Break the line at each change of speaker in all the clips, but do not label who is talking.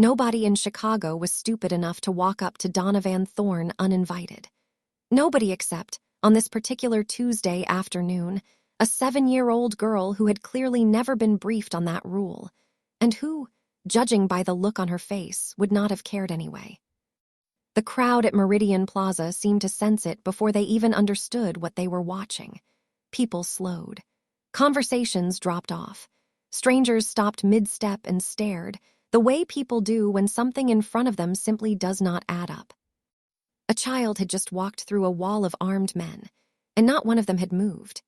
Nobody in Chicago was stupid enough to walk up to Donovan Thorne uninvited. Nobody except, on this particular Tuesday afternoon, a 7-year-old girl who had clearly never been briefed on that rule, and who, judging by the look on her face, would not have cared anyway. The crowd at Meridian Plaza seemed to sense it before they even understood what they were watching. People slowed. Conversations dropped off. Strangers stopped mid-step and stared, the way people do when something in front of them simply does not add up. A child had just walked through a wall of armed men, and not one of them had moved.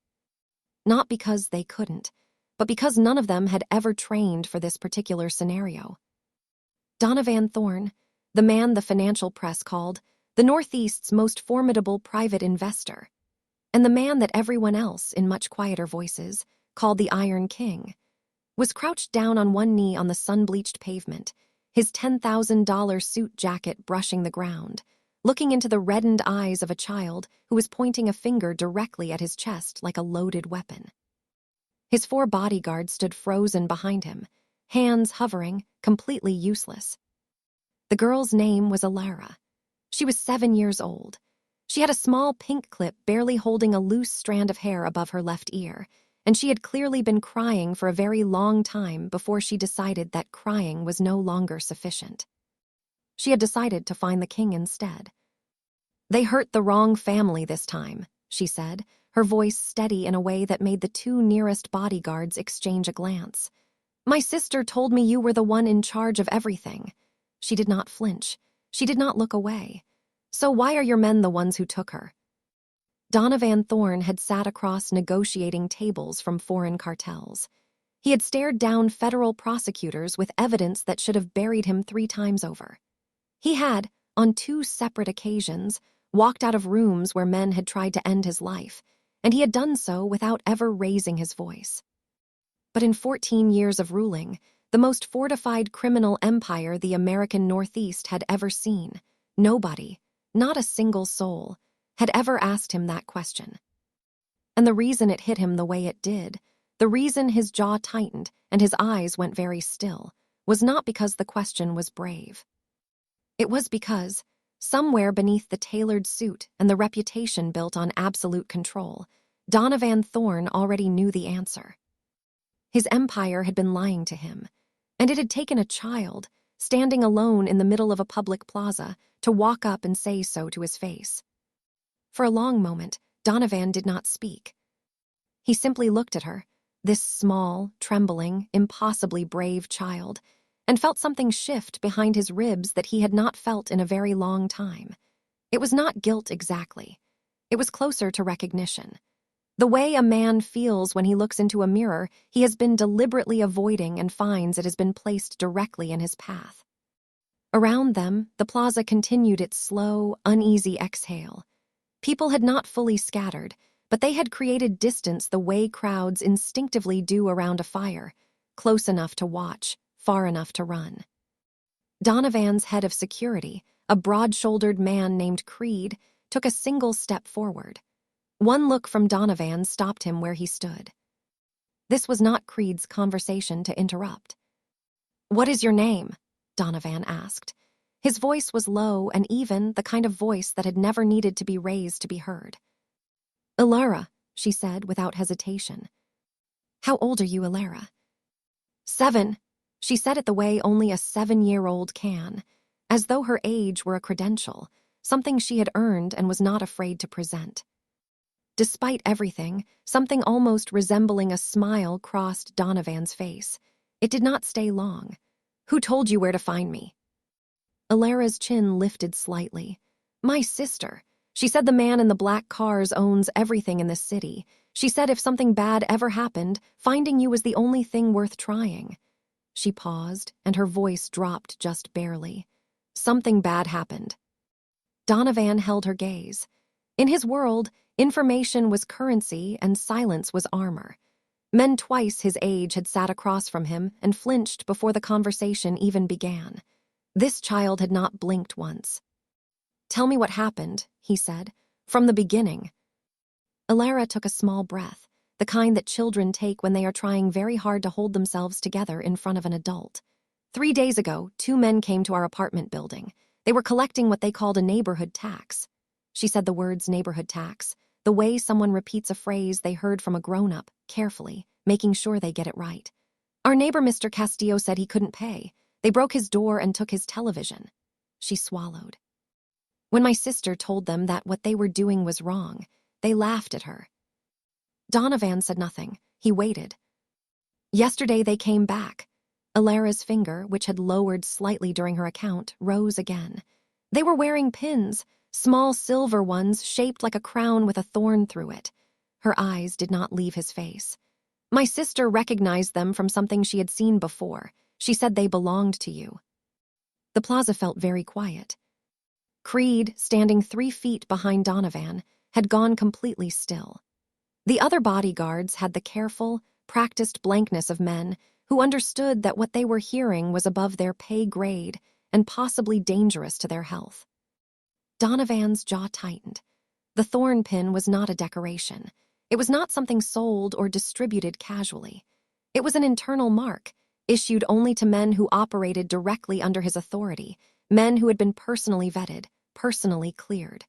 Not because they couldn't, but because none of them had ever trained for this particular scenario. Donovan Thorne, the man the financial press called the Northeast's most formidable private investor, and the man that everyone else, in much quieter voices, called the Iron King, was crouched down on one knee on the sun-bleached pavement, his $10,000 suit jacket brushing the ground, looking into the reddened eyes of a child who was pointing a finger directly at his chest like a loaded weapon. His 4 bodyguards stood frozen behind him, hands hovering, completely useless. The girl's name was Alara. She was 7 years old. She had a small pink clip barely holding a loose strand of hair above her left ear, and she had clearly been crying for a very long time before she decided that crying was no longer sufficient. She had decided to find the king instead. "They hurt the wrong family this time," she said, her voice steady in a way that made the 2 nearest bodyguards exchange a glance. "My sister told me you were the one in charge of everything." She did not flinch. She did not look away. "So why are your men the ones who took her?" Donovan Thorne had sat across negotiating tables from foreign cartels. He had stared down federal prosecutors with evidence that should have buried him 3 times over. He had, on 2 separate occasions, walked out of rooms where men had tried to end his life, and he had done so without ever raising his voice. But in 14 years of ruling, the most fortified criminal empire the American Northeast had ever seen, nobody, not a single soul, had ever asked him that question. And the reason it hit him the way it did, the reason his jaw tightened and his eyes went very still, was not because the question was brave. It was because, somewhere beneath the tailored suit and the reputation built on absolute control, Donovan Thorne already knew the answer. His empire had been lying to him, and it had taken a child, standing alone in the middle of a public plaza, to walk up and say so to his face. For a long moment, Donovan did not speak. He simply looked at her, this small, trembling, impossibly brave child, and felt something shift behind his ribs that he had not felt in a very long time. It was not guilt exactly. It was closer to recognition. The way a man feels when he looks into a mirror he has been deliberately avoiding and finds it has been placed directly in his path. Around them, the plaza continued its slow, uneasy exhale. People had not fully scattered, but they had created distance the way crowds instinctively do around a fire, close enough to watch, far enough to run. Donovan's head of security, a broad-shouldered man named Creed, took a single step forward. One look from Donovan stopped him where he stood. This was not Creed's conversation to interrupt. "What is your name?" Donovan asked. His voice was low and even, the kind of voice that had never needed to be raised to be heard. "Alara," she said without hesitation. "How old are you, Alara?" 7. She said it the way only a 7-year-old can, as though her age were a credential, something she had earned and was not afraid to present. Despite everything, something almost resembling a smile crossed Donovan's face. It did not stay long. "Who told you where to find me?" Alara's chin lifted slightly. "My sister. She said the man in the black cars owns everything in this city. She said if something bad ever happened, finding you was the only thing worth trying." She paused, and her voice dropped just barely. "Something bad happened." Donovan held her gaze. In his world, information was currency and silence was armor. Men twice his age had sat across from him and flinched before the conversation even began. This child had not blinked once. "Tell me what happened," he said, "from the beginning." Alara took a small breath, the kind that children take when they are trying very hard to hold themselves together in front of an adult. 3 days ago, 2 men came to our apartment building. They were collecting what they called a neighborhood tax. She said the words neighborhood tax, the way someone repeats a phrase they heard from a grown-up, carefully, making sure they get it right. Our neighbor, Mr. Castillo, said he couldn't pay. They broke his door and took his television. She swallowed. When my sister told them that what they were doing was wrong, they laughed at her. Donovan said nothing. He waited. Yesterday they came back. Alara's finger, which had lowered slightly during her account, rose again. They were wearing pins, small silver ones shaped like a crown with a thorn through it. Her eyes did not leave his face. My sister recognized them from something she had seen before. She said they belonged to you. The plaza felt very quiet. Creed, standing 3 feet behind Donovan, had gone completely still. The other bodyguards had the careful, practiced blankness of men who understood that what they were hearing was above their pay grade and possibly dangerous to their health. Donovan's jaw tightened. The thorn pin was not a decoration. It was not something sold or distributed casually. It was an internal mark, issued only to men who operated directly under his authority, men who had been personally vetted, personally cleared.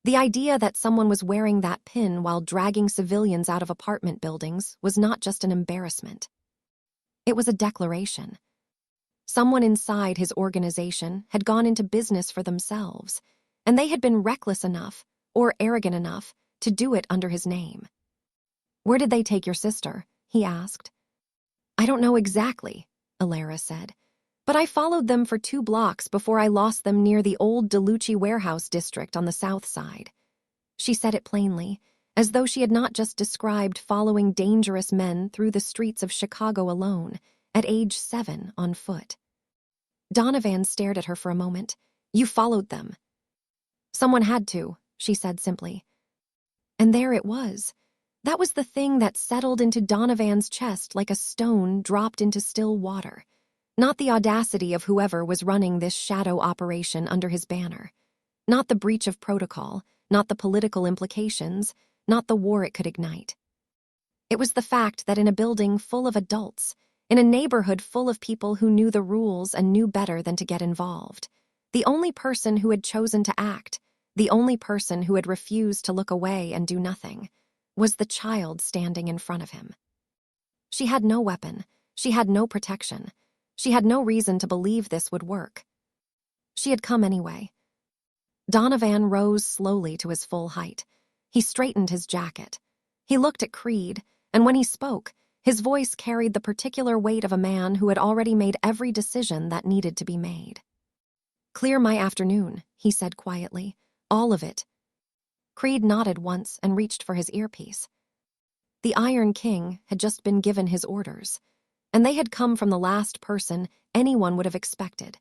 The idea that someone was wearing that pin while dragging civilians out of apartment buildings was not just an embarrassment. It was a declaration. Someone inside his organization had gone into business for themselves, and they had been reckless enough, or arrogant enough, to do it under his name. "Where did they take your sister?" he asked. "I don't know exactly," Alara said, "but I followed them for 2 blocks before I lost them near the old DeLucci warehouse district on the south side." She said it plainly, as though she had not just described following dangerous men through the streets of Chicago alone, at age 7 on foot. Donovan stared at her for a moment. "You followed them." "Someone had to," she said simply. And there it was. That was the thing that settled into Donovan's chest like a stone dropped into still water. Not the audacity of whoever was running this shadow operation under his banner. Not the breach of protocol, not the political implications, not the war it could ignite. It was the fact that in a building full of adults, in a neighborhood full of people who knew the rules and knew better than to get involved, the only person who had chosen to act, the only person who had refused to look away and do nothing, was the child standing in front of him. She had no weapon. She had no protection. She had no reason to believe this would work. She had come anyway. Donovan rose slowly to his full height. He straightened his jacket. He looked at Creed, and when he spoke, his voice carried the particular weight of a man who had already made every decision that needed to be made. "Clear my afternoon," he said quietly. "All of it." Creed nodded once and reached for his earpiece. The Iron King had just been given his orders, and they had come from the last person anyone would have expected.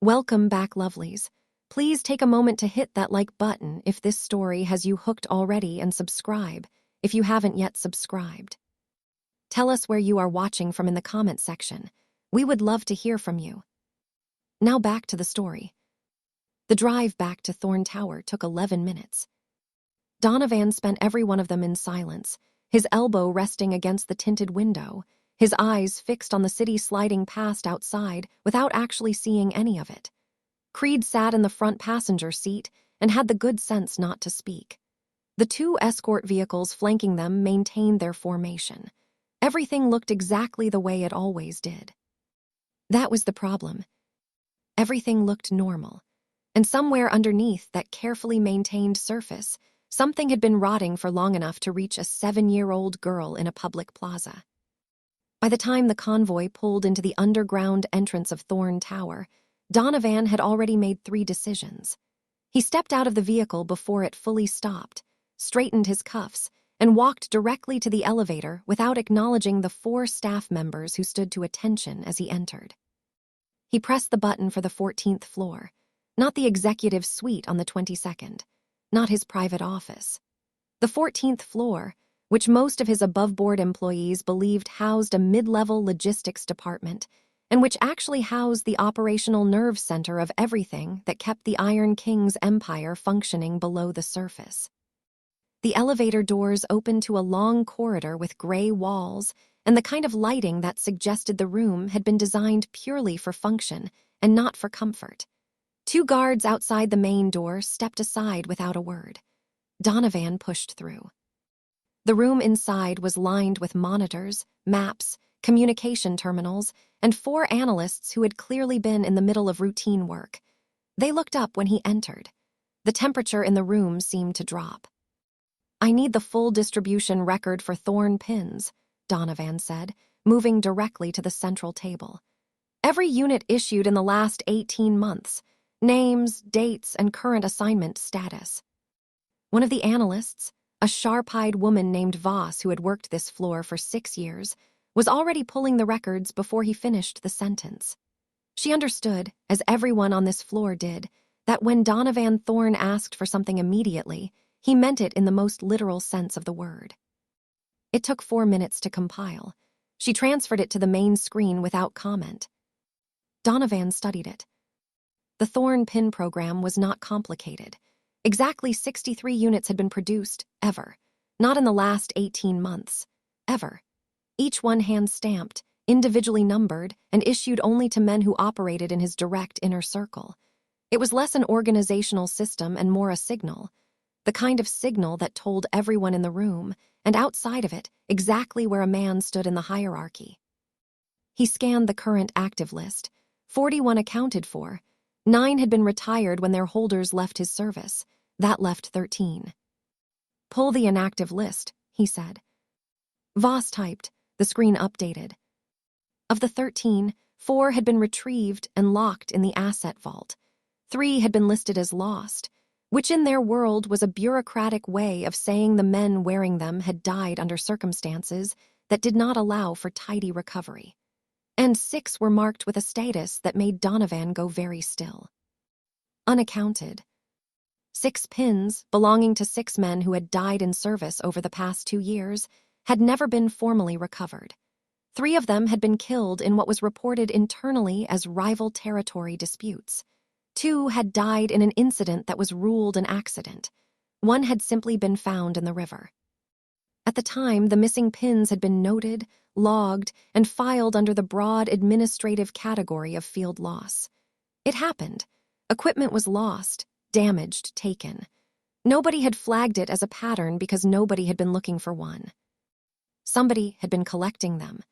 Welcome back, lovelies. Please take a moment to hit that like button if this story has you hooked already, and subscribe if you haven't yet subscribed. Tell us where you are watching from in the comment section. We would love to hear from you. Now back to the story. The drive back to Thorn Tower took 11 minutes. Donovan spent every one of them in silence, his elbow resting against the tinted window, his eyes fixed on the city sliding past outside without actually seeing any of it. Creed sat in the front passenger seat and had the good sense not to speak. The 2 escort vehicles flanking them maintained their formation. Everything looked exactly the way it always did. That was the problem. Everything looked normal, and somewhere underneath that carefully maintained surface, something had been rotting for long enough to reach a 7-year-old girl in a public plaza. By the time the convoy pulled into the underground entrance of Thorn Tower, Donovan had already made 3 decisions. He stepped out of the vehicle before it fully stopped, straightened his cuffs, and walked directly to the elevator without acknowledging the 4 staff members who stood to attention as he entered. He pressed the button for the 14th floor, not the executive suite on the 22nd, not his private office. The 14th floor, which most of his above-board employees believed housed a mid-level logistics department, and which actually housed the operational nerve center of everything that kept the Iron King's empire functioning below the surface. The elevator doors opened to a long corridor with gray walls and the kind of lighting that suggested the room had been designed purely for function and not for comfort. 2 guards outside the main door stepped aside without a word. Donovan pushed through. The room inside was lined with monitors, maps, communication terminals, and 4 analysts who had clearly been in the middle of routine work. They looked up when he entered. The temperature in the room seemed to drop. "I need the full distribution record for Thorn pins," Donovan said, moving directly to the central table. "Every unit issued in the last 18 months. Names, dates, and current assignment status." One of the analysts, a sharp-eyed woman named Voss who had worked this floor for 6 years, was already pulling the records before he finished the sentence. She understood, as everyone on this floor did, that when Donovan Thorn asked for something immediately, he meant it in the most literal sense of the word. It took 4 minutes to compile. She transferred it to the main screen without comment. Donovan studied it. The Thorn pin program was not complicated. Exactly 63 units had been produced, ever. Not in the last 18 months. Ever. Each one hand-stamped, individually numbered, and issued only to men who operated in his direct inner circle. It was less an organizational system and more a signal. The kind of signal that told everyone in the room, and outside of it, exactly where a man stood in the hierarchy. He scanned the current active list. 41 accounted for. 9 had been retired when their holders left his service. That left 13. "Pull the inactive list," he said. Voss typed. The screen updated. Of the 13, 4 had been retrieved and locked in the asset vault. 3 had been listed as lost, which in their world was a bureaucratic way of saying the men wearing them had died under circumstances that did not allow for tidy recovery. And 6 were marked with a status that made Donovan go very still. Unaccounted. 6 pins, belonging to 6 men who had died in service over the past 2 years, had never been formally recovered. 3 of them had been killed in what was reported internally as rival territory disputes. 2 had died in an incident that was ruled an accident. 1 had simply been found in the river. At the time, the missing pins had been noted, logged, and filed under the broad administrative category of field loss. It happened. Equipment was lost, damaged, taken. Nobody had flagged it as a pattern because nobody had been looking for one. Somebody had been collecting them.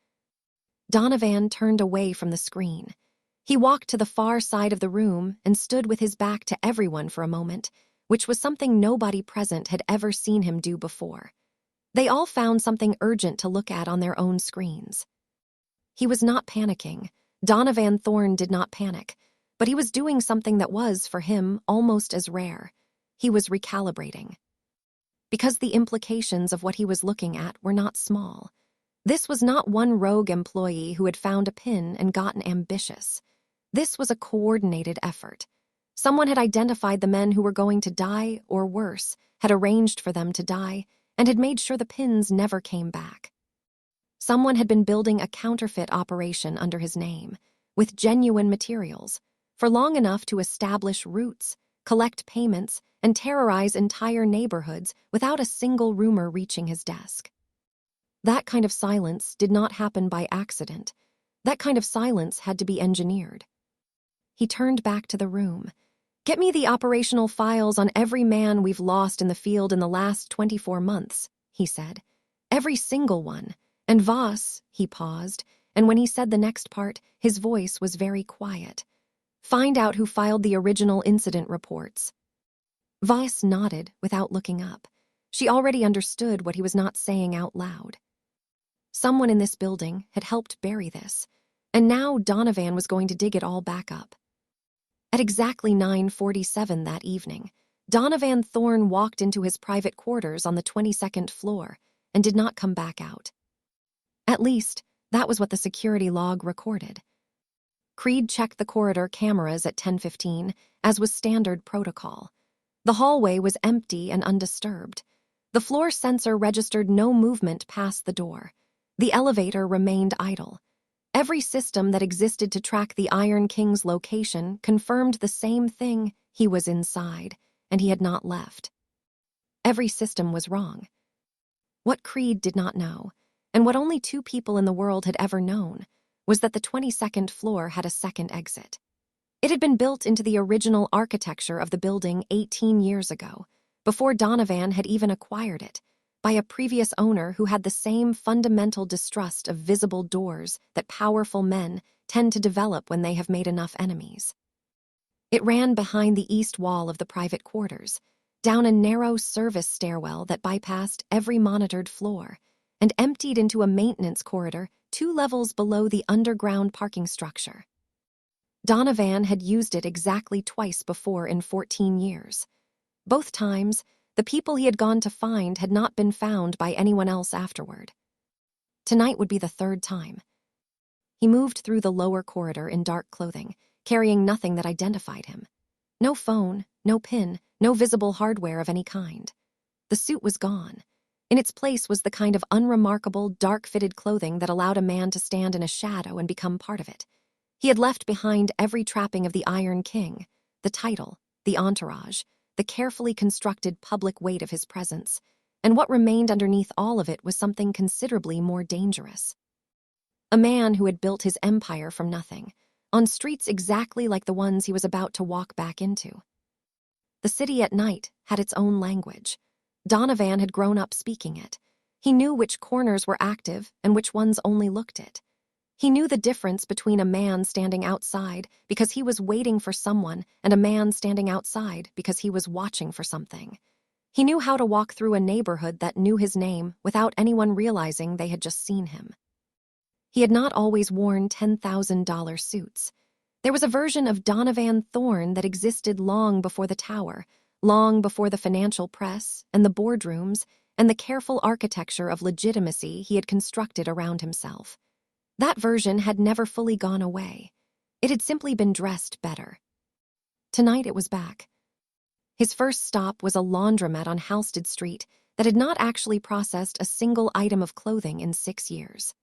Donovan turned away from the screen. He walked to the far side of the room and stood with his back to everyone for a moment, which was something nobody present had ever seen him do before. They all found something urgent to look at on their own screens. He was not panicking. Donovan Thorn did not panic, but he was doing something that was, for him, almost as rare. He was recalibrating. Because the implications of what he was looking at were not small. This was not one rogue employee who had found a pin and gotten ambitious. This was a coordinated effort. Someone had identified the men who were going to die, or worse, had arranged for them to die, and had made sure the pins never came back. Someone had been building a counterfeit operation under his name, with genuine materials, for long enough to establish roots, collect payments, and terrorize entire neighborhoods without a single rumor reaching his desk. That kind of silence did not happen by accident. That kind of silence had to be engineered. He turned back to the room. "Get me the operational files on every man we've lost in the field in the last 24 months, he said. "Every single one. And Voss," he paused, and when he said the next part, his voice was very quiet. "Find out who filed the original incident reports." Voss nodded without looking up. She already understood what he was not saying out loud. Someone in this building had helped bury this, and now Donovan was going to dig it all back up. At exactly 9:47 that evening, Donovan Thorn walked into his private quarters on the 22nd floor and did not come back out. At least, that was what the security log recorded. Creed checked the corridor cameras at 10:15, as was standard protocol. The hallway was empty and undisturbed. The floor sensor registered no movement past the door. The elevator remained idle. Every system that existed to track the Iron King's location confirmed the same thing: he was inside, and he had not left. Every system was wrong. What Creed did not know, And what only 2 people in the world had ever known was that the 22nd floor had a second exit. It had been built into the original architecture of the building 18 years ago, before Donovan had even acquired it, by a previous owner who had the same fundamental distrust of visible doors that powerful men tend to develop when they have made enough enemies. It ran behind the east wall of the private quarters, down a narrow service stairwell that bypassed every monitored floor, and emptied into a maintenance corridor 2 levels below the underground parking structure. Donovan had used it exactly twice before in 14 years. Both times, the people he had gone to find had not been found by anyone else afterward. Tonight would be the 3rd time. He moved through the lower corridor in dark clothing, carrying nothing that identified him. No phone, no pin, no visible hardware of any kind. The suit was gone. In its place was the kind of unremarkable, dark-fitted clothing that allowed a man to stand in a shadow and become part of it. He had left behind every trapping of the Iron King, the title, the entourage, the carefully constructed public weight of his presence, and what remained underneath all of it was something considerably more dangerous. A man who had built his empire from nothing, on streets exactly like the ones he was about to walk back into. The city at night had its own language. Donovan had grown up speaking it. He knew which corners were active and which ones only looked it. He knew the difference between a man standing outside because he was waiting for someone and a man standing outside because he was watching for something. He knew how to walk through a neighborhood that knew his name without anyone realizing they had just seen him. He had not always worn $10,000 suits. There was a version of Donovan Thorne that existed long before the tower, long before the financial press and the boardrooms and the careful architecture of legitimacy he had constructed around himself. That version had never fully gone away. It had simply been dressed better. Tonight it was back. His first stop was a laundromat on Halsted Street that had not actually processed a single item of clothing in 6 years.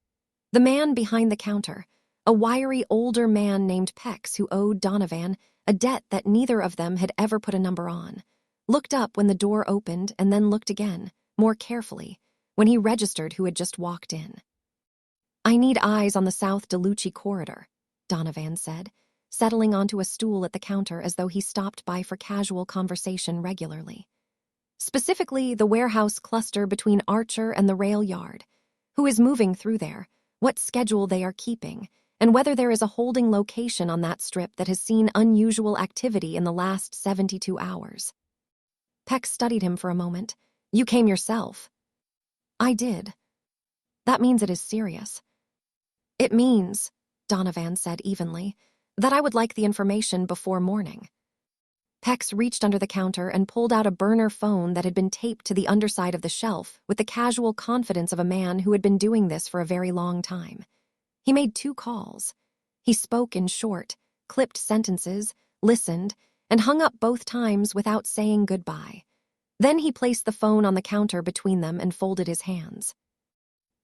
The man behind the counter, a wiry older man named Pex who owed Donovan a debt that neither of them had ever put a number on, looked up when the door opened and then looked again, more carefully, when he registered who had just walked in. "I need eyes on the South DeLucci corridor," Donovan said, settling onto a stool at the counter as though he stopped by for casual conversation regularly. Specifically, the warehouse cluster between Archer and the rail yard. Who is moving through there, what schedule they are keeping, and whether there is a holding location on that strip that has seen unusual activity in the last 72 hours. Peck studied him for a moment. "You came yourself." "I did." "That means it is serious." "It means," Donovan said evenly, "that I would like the information before morning." Pex reached under the counter and pulled out a burner phone that had been taped to the underside of the shelf with the casual confidence of a man who had been doing this for a very long time. He made 2 calls. He spoke in short, clipped sentences, listened, and hung up both times without saying goodbye. Then he placed the phone on the counter between them and folded his hands.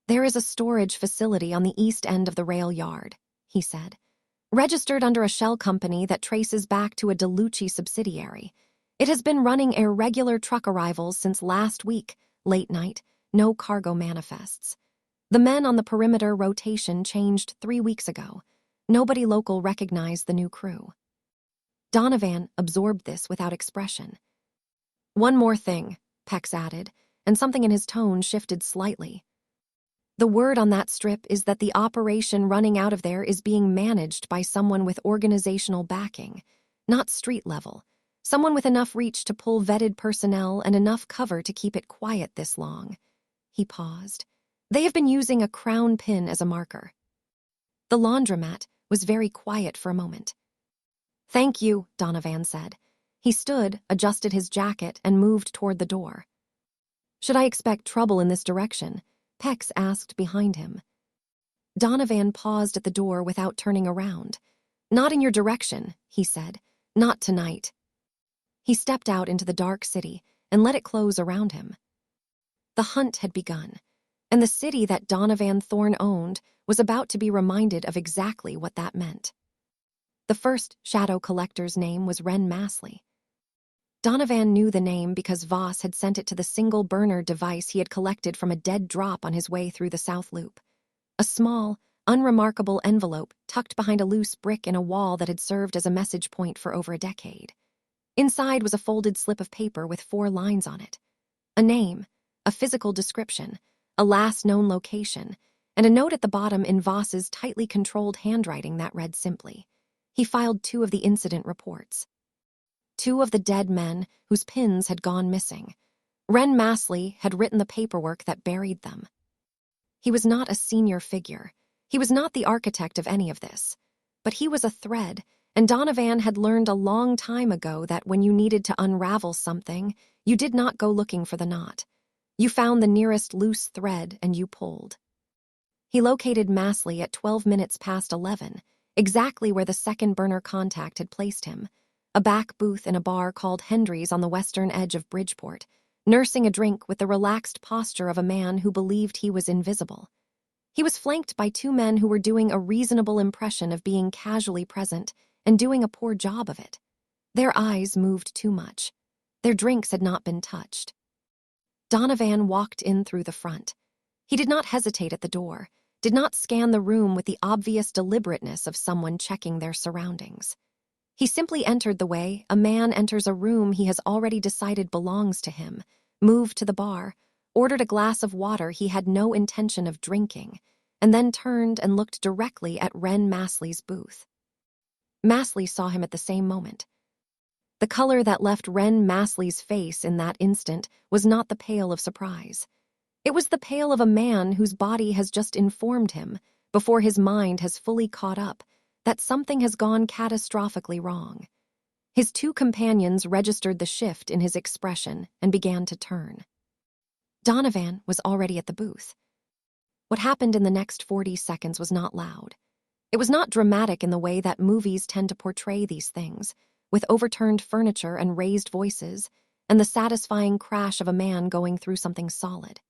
"There is a storage facility on the east end of the rail yard," he said. "Registered under a shell company that traces back to a DeLucci subsidiary. It has been running irregular truck arrivals since last week, late night, no cargo manifests. The men on the perimeter rotation changed 3 weeks ago. Nobody local recognized the new crew." Donovan absorbed this without expression. "One more thing," Pex added, and something in his tone shifted slightly. "The word on that strip is that the operation running out of there is being managed by someone with organizational backing, not street level, someone with enough reach to pull vetted personnel and enough cover to keep it quiet this long." He paused. "They have been using a crown pin as a marker." The laundromat was very quiet for a moment. "Thank you," Donovan said. He stood, adjusted his jacket, and moved toward the door. "Should I expect trouble in this direction?" Pex asked behind him. Donovan paused at the door without turning around. "Not in your direction," he said. "Not tonight." He stepped out into the dark city and let it close around him. The hunt had begun, and the city that Donovan Thorne owned was about to be reminded of exactly what that meant. The first shadow collector's name was Ren Massley. Donovan knew the name because Voss had sent it to the single burner device he had collected from a dead drop on his way through the South Loop. A small, unremarkable envelope tucked behind a loose brick in a wall that had served as a message point for over a decade. Inside was a folded slip of paper with 4 lines on it. A name, a physical description, a last known location, and a note at the bottom in Voss's tightly controlled handwriting that read simply. He filed 2 of the incident reports. 2 of the dead men whose pins had gone missing. Ren Massley had written the paperwork that buried them. He was not a senior figure. He was not the architect of any of this. But he was a thread, and Donovan had learned a long time ago that when you needed to unravel something, you did not go looking for the knot. You found the nearest loose thread and you pulled. He located Massley at 12 minutes past 11, exactly where the second burner contact had placed him, a back booth in a bar called Hendry's on the western edge of Bridgeport, nursing a drink with the relaxed posture of a man who believed he was invisible. He was flanked by 2 men who were doing a reasonable impression of being casually present and doing a poor job of it. Their eyes moved too much. Their drinks had not been touched. Donovan walked in through the front. He did not hesitate at the door, did not scan the room with the obvious deliberateness of someone checking their surroundings. He simply entered the way a man enters a room he has already decided belongs to him, moved to the bar, ordered a glass of water he had no intention of drinking, and then turned and looked directly at Ren Massley's booth. Massley saw him at the same moment. The color that left Ren Massley's face in that instant was not the pale of surprise. It was the pale of a man whose body has just informed him, before his mind has fully caught up, that something has gone catastrophically wrong. His 2 companions registered the shift in his expression and began to turn. Donovan was already at the booth. What happened in the next 40 seconds was not loud. It was not dramatic in the way that movies tend to portray these things, with overturned furniture and raised voices, and the satisfying crash of a man going through something solid.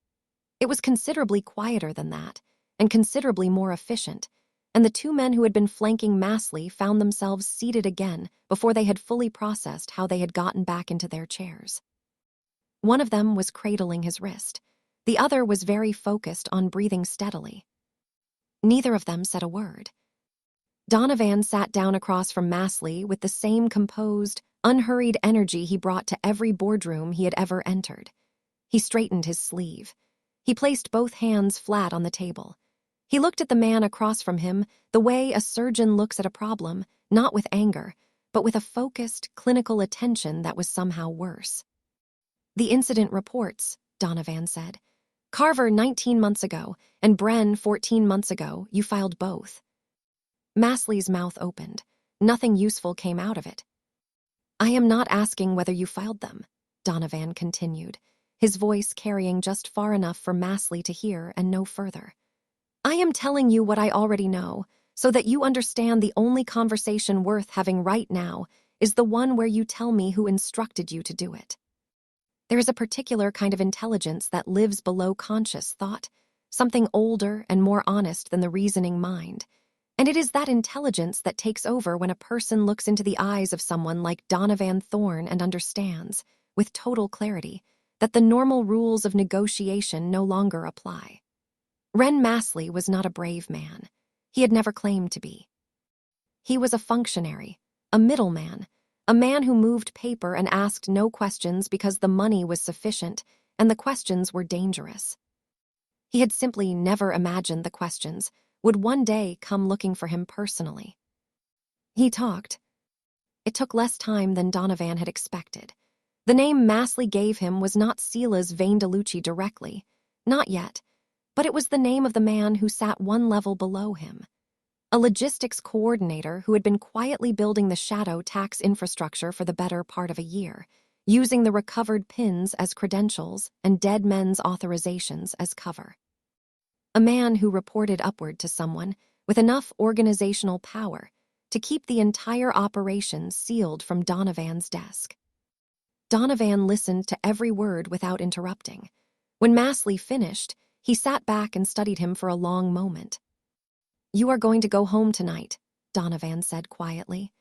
It was considerably quieter than that, and considerably more efficient, and the 2 men who had been flanking Massley found themselves seated again before they had fully processed how they had gotten back into their chairs. One of them was cradling his wrist. The other was very focused on breathing steadily. Neither of them said a word. Donovan sat down across from Massley with the same composed, unhurried energy he brought to every boardroom he had ever entered. He straightened his sleeve. He placed both hands flat on the table. He looked at the man across from him the way a surgeon looks at a problem, not with anger, but with a focused, clinical attention that was somehow worse. "The incident reports," Donovan said. "Carver 19 months ago, and Bren 14 months ago, you filed both." Massley's mouth opened. Nothing useful came out of it. "I am not asking whether you filed them," Donovan continued, his voice carrying just far enough for Massley to hear and no further. "I am telling you what I already know, so that you understand the only conversation worth having right now is the one where you tell me who instructed you to do it. There is a particular kind of intelligence that lives below conscious thought, something older and more honest than the reasoning mind. And it is that intelligence that takes over when a person looks into the eyes of someone like Donovan Thorne and understands, with total clarity, that the normal rules of negotiation no longer apply. Ren Massley was not a brave man. He had never claimed to be. He was a functionary, a middleman, a man who moved paper and asked no questions because the money was sufficient and the questions were dangerous. He had simply never imagined the questions would one day come looking for him personally. He talked. It took less time than Donovan had expected. The name Massley gave him was not Sila's Vaindelucci directly, not yet, but it was the name of the man who sat one level below him. A logistics coordinator who had been quietly building the shadow tax infrastructure for the better part of a year, using the recovered pins as credentials and dead men's authorizations as cover. A man who reported upward to someone with enough organizational power to keep the entire operation sealed from Donovan's desk. Donovan listened to every word without interrupting. When Massley finished, he sat back and studied him for a long moment. "You are going to go home tonight," Donovan said quietly.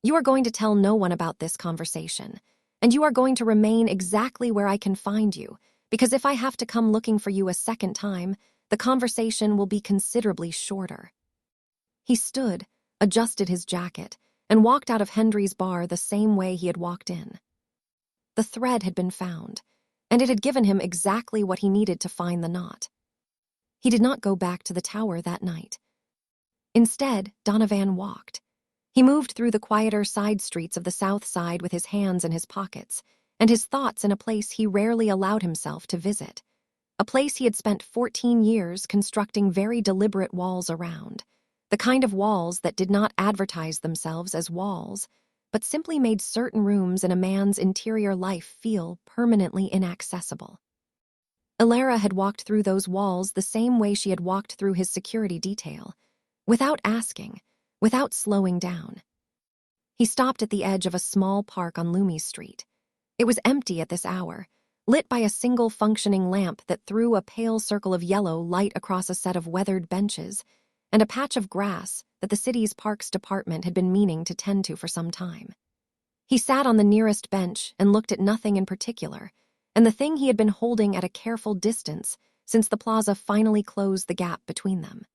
"You are going to tell no one about this conversation, And you are going to remain exactly where I can find you, because if I have to come looking for you a second time, the conversation will be considerably shorter." He stood, adjusted his jacket, and walked out of Hendry's bar the same way he had walked in. The thread had been found, and it had given him exactly what he needed to find the knot. He did not go back to the tower that night. Instead, Donovan walked. He moved through the quieter side streets of the South Side with his hands in his pockets, and his thoughts in a place he rarely allowed himself to visit. A place he had spent 14 years constructing very deliberate walls around. The kind of walls that did not advertise themselves as walls, but simply made certain rooms in a man's interior life feel permanently inaccessible. Alara had walked through those walls the same way she had walked through his security detail, without asking, without slowing down. He stopped at the edge of a small park on Loomis Street. It was empty at this hour, lit by a single functioning lamp that threw a pale circle of yellow light across a set of weathered benches and a patch of grass that the city's parks department had been meaning to tend to for some time. He sat on the nearest bench and looked at nothing in particular, and the thing he had been holding at a careful distance since the plaza finally closed the gap between them.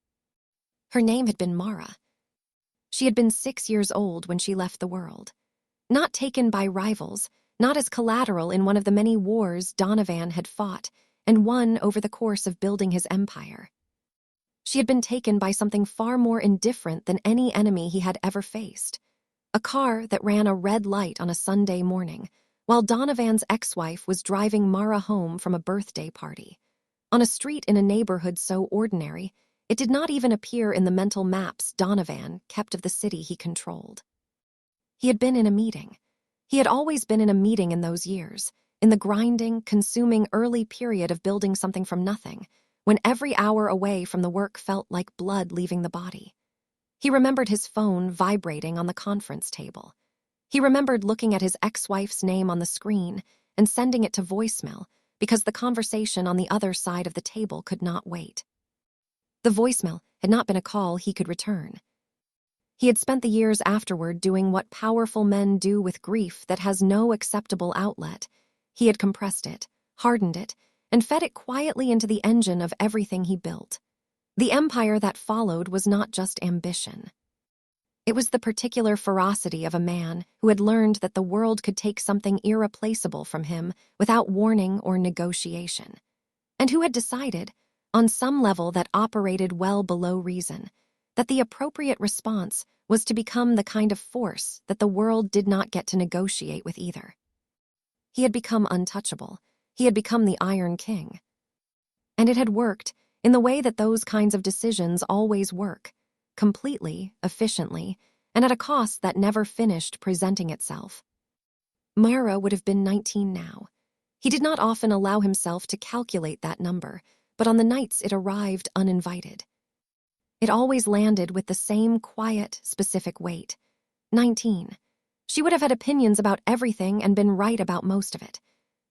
Her name had been Mara. She had been 6 years old when she left the world. Not taken by rivals, not as collateral in one of the many wars Donovan had fought and won over the course of building his empire. She had been taken by something far more indifferent than any enemy he had ever faced. A car that ran a red light on a Sunday morning, while Donovan's ex-wife was driving Mara home from a birthday party. On a street in a neighborhood so ordinary, it did not even appear in the mental maps Donovan kept of the city he controlled. He had been in a meeting. He had always been in a meeting in those years, in the grinding, consuming early period of building something from nothing, when every hour away from the work felt like blood leaving the body. He remembered his phone vibrating on the conference table. He remembered looking at his ex-wife's name on the screen and sending it to voicemail because the conversation on the other side of the table could not wait. The voicemail had not been a call he could return. He had spent the years afterward doing what powerful men do with grief that has no acceptable outlet. He had compressed it, hardened it, and fed it quietly into the engine of everything he built. The empire that followed was not just ambition. It was the particular ferocity of a man who had learned that the world could take something irreplaceable from him without warning or negotiation, and who had decided, on some level that operated well below reason, that the appropriate response was to become the kind of force that the world did not get to negotiate with either. He had become untouchable. He had become the Iron King. And it had worked in the way that those kinds of decisions always work, completely, efficiently, and at a cost that never finished presenting itself. Mara would have been 19 now. He did not often allow himself to calculate that number, but on the nights it arrived uninvited. It always landed with the same quiet, specific weight. 19. She would have had opinions about everything and been right about most of it.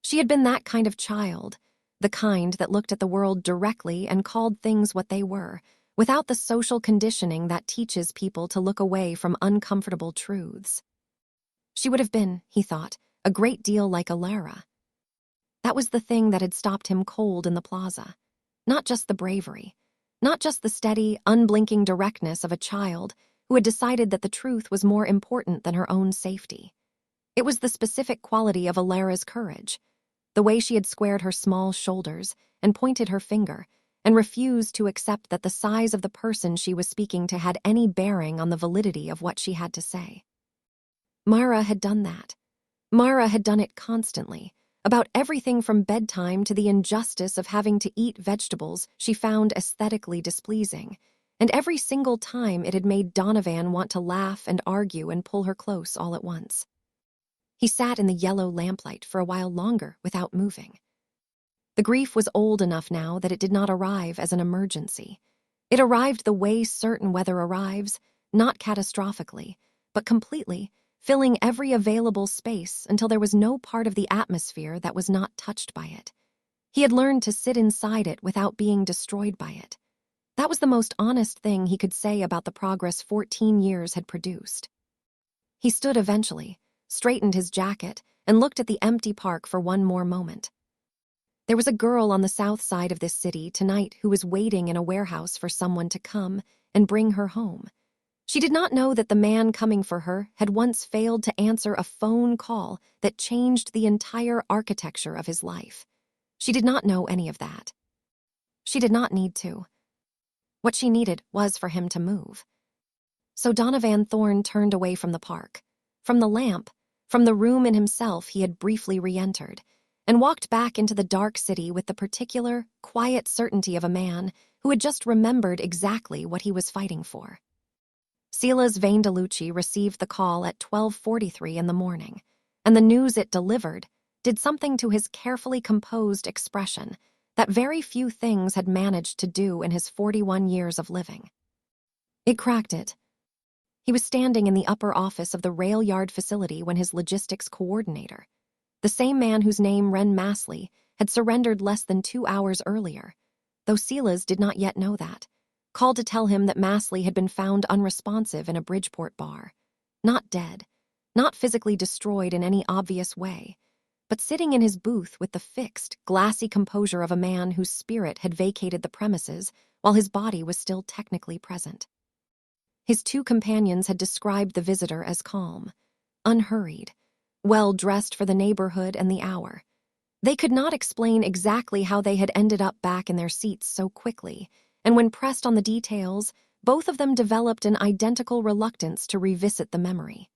She had been that kind of child, the kind that looked at the world directly and called things what they were, without the social conditioning that teaches people to look away from uncomfortable truths. She would have been, he thought, a great deal like Alara. That was the thing that had stopped him cold in the plaza. Not just the bravery, not just the steady, unblinking directness of a child who had decided that the truth was more important than her own safety. It was the specific quality of Alara's courage, the way she had squared her small shoulders and pointed her finger and refused to accept that the size of the person she was speaking to had any bearing on the validity of what she had to say. Mara had done that. Mara had done it constantly, about everything from bedtime to the injustice of having to eat vegetables she found aesthetically displeasing, and every single time it had made Donovan want to laugh and argue and pull her close all at once. He sat in the yellow lamplight for a while longer without moving. The grief was old enough now that it did not arrive as an emergency. It arrived the way certain weather arrives, not catastrophically, but completely, filling every available space until there was no part of the atmosphere that was not touched by it. He had learned to sit inside it without being destroyed by it. That was the most honest thing he could say about the progress 14 years had produced. He stood eventually, straightened his jacket, and looked at the empty park for one more moment. There was a girl on the south side of this city tonight who was waiting in a warehouse for someone to come and bring her home. She did not know that the man coming for her had once failed to answer a phone call that changed the entire architecture of his life. She did not know any of that. She did not need to. What she needed was for him to move. So Donovan Thorne turned away from the park, from the lamp, from the room in himself he had briefly re-entered, and walked back into the dark city with the particular, quiet certainty of a man who had just remembered exactly what he was fighting for. Silas Vandelucci received the call at 12:43 in the morning, and the news it delivered did something to his carefully composed expression that very few things had managed to do in his 41 years of living. It cracked it. He was standing in the upper office of the rail yard facility when his logistics coordinator, the same man whose name Ren Massley, had surrendered less than 2 hours earlier, though Silas did not yet know that, called to tell him that Massley had been found unresponsive in a Bridgeport bar, not dead, not physically destroyed in any obvious way, but sitting in his booth with the fixed, glassy composure of a man whose spirit had vacated the premises while his body was still technically present. His two companions had described the visitor as calm, unhurried, well-dressed for the neighborhood and the hour. They could not explain exactly how they had ended up back in their seats so quickly, and when pressed on the details, both of them developed an identical reluctance to revisit the memory.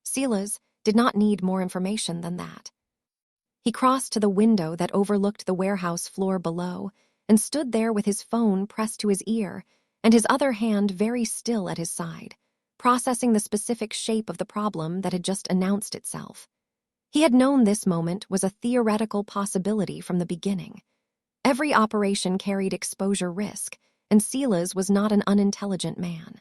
Silas did not need more information than that. He crossed to the window that overlooked the warehouse floor below and stood there with his phone pressed to his ear and his other hand very still at his side, processing the specific shape of the problem that had just announced itself. He had known this moment was a theoretical possibility from the beginning. Every operation carried exposure risk, and Silas was not an unintelligent man.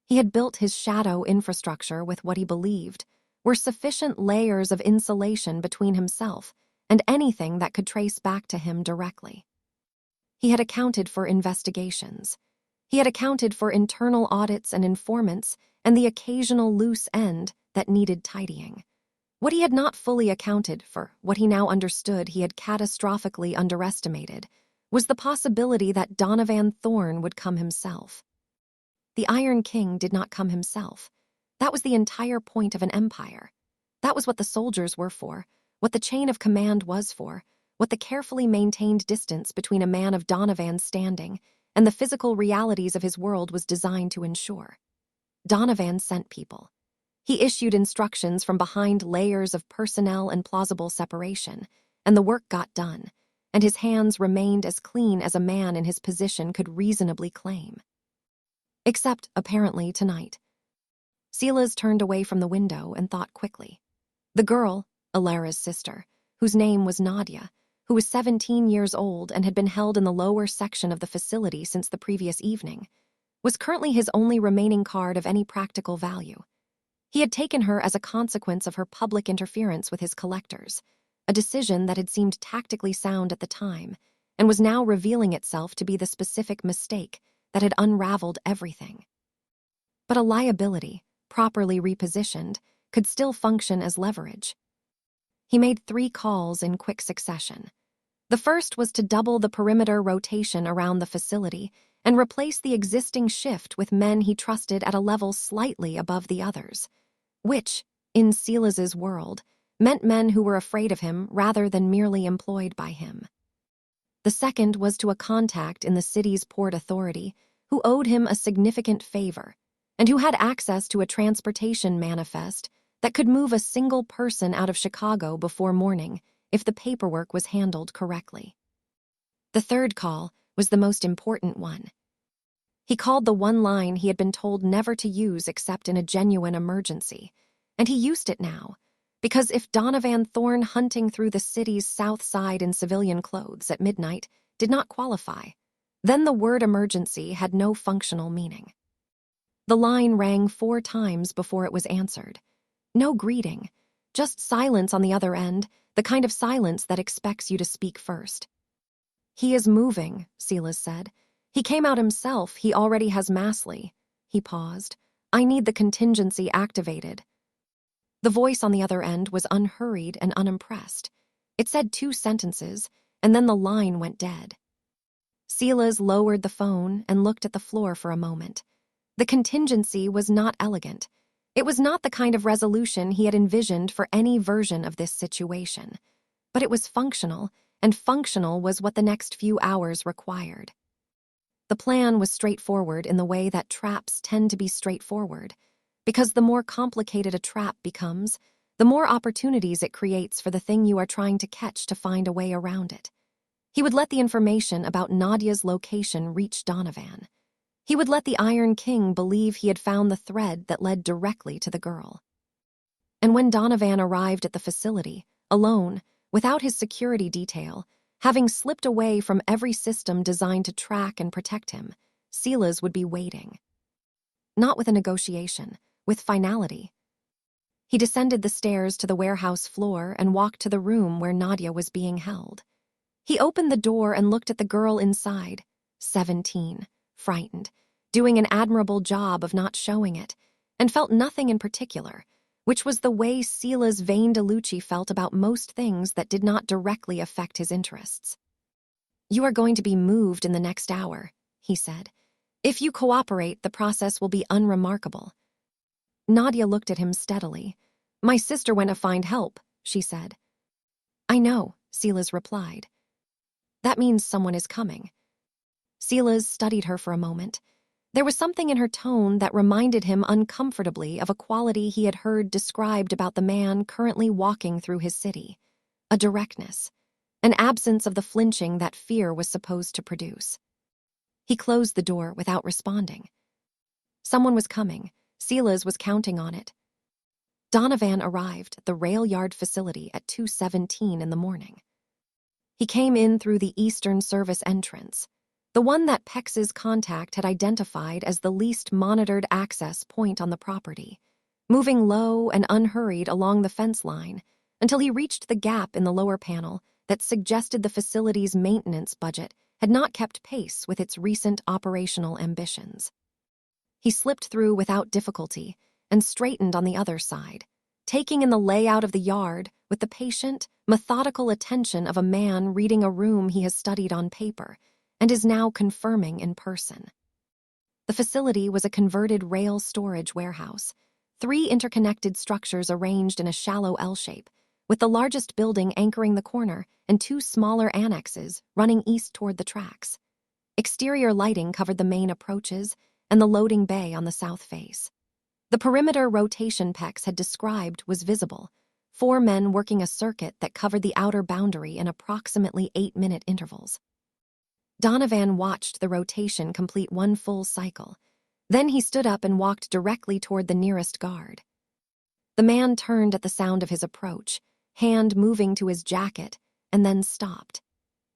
He had built his shadow infrastructure with what he believed were sufficient layers of insulation between himself and anything that could trace back to him directly. He had accounted for investigations. He had accounted for internal audits and informants and the occasional loose end that needed tidying. What he had not fully accounted for, what he now understood he had catastrophically underestimated, was the possibility that Donovan Thorne would come himself. The Iron King did not come himself. That was the entire point of an empire. That was what the soldiers were for, what the chain of command was for, what the carefully maintained distance between a man of Donovan's standing and the physical realities of his world was designed to ensure. Donovan sent people. He issued instructions from behind layers of personnel and plausible separation, and the work got done, and his hands remained as clean as a man in his position could reasonably claim. Except, apparently, tonight. Silas turned away from the window and thought quickly. The girl, Alara's sister, whose name was Nadia, who was 17 years old and had been held in the lower section of the facility since the previous evening, was currently his only remaining card of any practical value. He had taken her as a consequence of her public interference with his collectors, a decision that had seemed tactically sound at the time, and was now revealing itself to be the specific mistake that had unraveled everything. But a liability, properly repositioned, could still function as leverage. He made 3 calls in quick succession. The first was to double the perimeter rotation around the facility and replace the existing shift with men he trusted at a level slightly above the others, which, in Silas's world, meant men who were afraid of him rather than merely employed by him. The second was to a contact in the city's port authority who owed him a significant favor and who had access to a transportation manifest that could move a single person out of Chicago before morning if the paperwork was handled correctly. The third call was the most important one. He called the one line he had been told never to use except in a genuine emergency, and he used it now, because if Donovan Thorne hunting through the city's south side in civilian clothes at midnight did not qualify, then the word emergency had no functional meaning. The line rang 4 times before it was answered. No greeting, just silence on the other end, the kind of silence that expects you to speak first. "He is moving," Silas said. "He came out himself. He already has Massley." He paused. "I need the contingency activated." The voice on the other end was unhurried and unimpressed. It said 2 sentences, and then the line went dead. Silas lowered the phone and looked at the floor for a moment. The contingency was not elegant. It was not the kind of resolution he had envisioned for any version of this situation. But it was functional, and functional was what the next few hours required. The plan was straightforward in the way that traps tend to be straightforward, because the more complicated a trap becomes, the more opportunities it creates for the thing you are trying to catch to find a way around it. He would let the information about Nadia's location reach Donovan. He would let the Iron King believe he had found the thread that led directly to the girl. And when Donovan arrived at the facility, alone, without his security detail, having slipped away from every system designed to track and protect him, Silas would be waiting. Not with a negotiation, with finality. He descended the stairs to the warehouse floor and walked to the room where Nadia was being held. He opened the door and looked at the girl inside, 17, frightened, doing an admirable job of not showing it, and felt nothing in particular, which was the way Silas Vain-Delucci felt about most things that did not directly affect his interests. "You are going to be moved in the next hour," he said. "If you cooperate, the process will be unremarkable." Nadia looked at him steadily. "My sister went to find help," she said. "I know," Silas replied. "That means someone is coming." Silas studied her for a moment. There was something in her tone that reminded him uncomfortably of a quality he had heard described about the man currently walking through his city: a directness, an absence of the flinching that fear was supposed to produce. He closed the door without responding. Someone was coming. Silas was counting on it. Donovan arrived at the rail yard facility at 2:17 in the morning. He came in through the Eastern Service entrance, the one that Pex's contact had identified as the least monitored access point on the property, moving low and unhurried along the fence line until he reached the gap in the lower panel that suggested the facility's maintenance budget had not kept pace with its recent operational ambitions. He slipped through without difficulty and straightened on the other side, taking in the layout of the yard with the patient, methodical attention of a man reading a room he has studied on paper and is now confirming in person. The facility was a converted rail storage warehouse, 3 interconnected structures arranged in a shallow L shape, with the largest building anchoring the corner and 2 smaller annexes running east toward the tracks. Exterior lighting covered the main approaches and the loading bay on the south face. The perimeter rotation Pex had described was visible, 4 men working a circuit that covered the outer boundary in approximately 8-minute intervals. Donovan watched the rotation complete 1 full cycle. Then he stood up and walked directly toward the nearest guard. The man turned at the sound of his approach, hand moving to his jacket, and then stopped.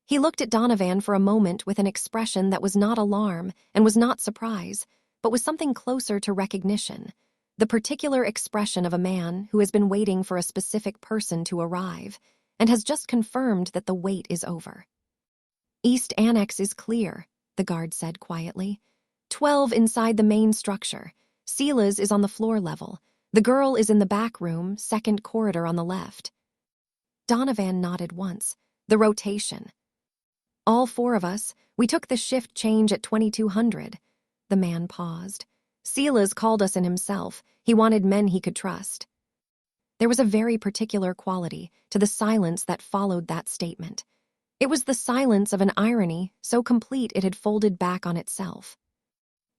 He looked at Donovan for a moment with an expression that was not alarm and was not surprise, but was something closer to recognition, the particular expression of a man who has been waiting for a specific person to arrive and has just confirmed that the wait is over. "East Annex is clear," the guard said quietly. 12 inside the main structure. Silas is on the floor level. The girl is in the back room, second corridor on the left. Donovan nodded once. "The rotation." "All 4 of us. We took the shift change at 2200. The man paused. "Silas called us in himself. He wanted men he could trust." There was a very particular quality to the silence that followed that statement. It was the silence of an irony so complete it had folded back on itself.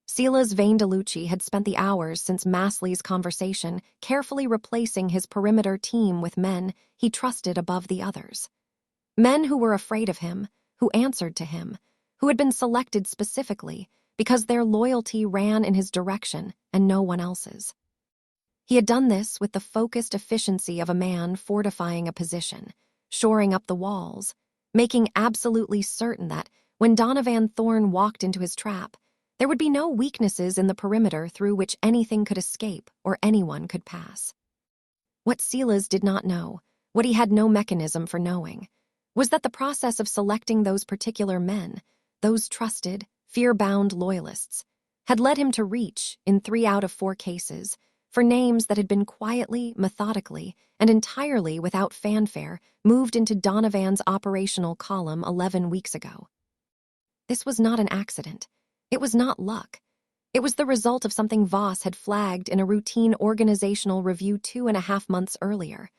Silas Vain-Delucci had spent the hours since Massley's conversation carefully replacing his perimeter team with men he trusted above the others. Men who were afraid of him, who answered to him, who had been selected specifically because their loyalty ran in his direction and no one else's. He had done this with the focused efficiency of a man fortifying a position, shoring up the walls, making absolutely certain that when Donovan Thorne walked into his trap, there would be no weaknesses in the perimeter through which anything could escape or anyone could pass. What Silas did not know, what he had no mechanism for knowing, was that the process of selecting those particular men, those trusted, fear-bound loyalists, had led him to reach, in 3 out of 4 cases, for names that had been quietly, methodically, and entirely without fanfare moved into Donovan's operational column 11 weeks ago. This was not an accident. It was not luck. It was the result of something Voss had flagged in a routine organizational review 2.5 months earlier,